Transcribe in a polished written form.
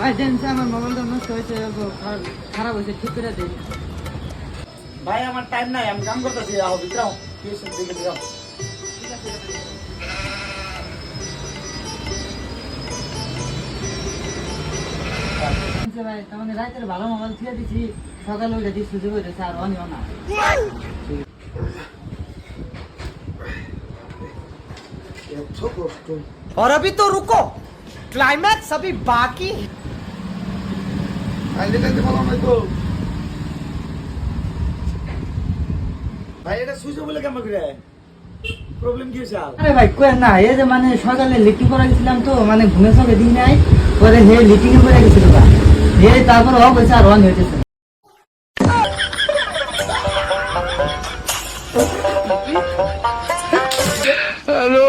ভাই দেন আমার মোবাইলটা নষ্ট হয়েছে, খারাপ হয়েছে, ঠিক করে দেন। ভাই আমার টাইম নাই, আমি কাম করতেছি। আও বিক্রম কি সব দেখে যাও। ঠিক আছে ভাই, তার মানে রাতের ভালো মোবাইল ছেড়ে দিছি, সকালে ওইটা দিয়ে সুযোগ হয়েছে আর অনিও না। और अभी तो रुको, क्लाइमैक्स अभी बाकी है। ভাই এটা সুইচ বলে কেমন করে প্রবলেম কি হইছে? আরে ভাই কই না, এই যে মানে সকালে লিটিং করা গেছিলাম তো, মানে ঘুমে সবে দিই নাই, পরে হে লিটিং এ করে গেছিল বা হে, তারপর অফ হয়েছে আর অন হইতেছে। हेलो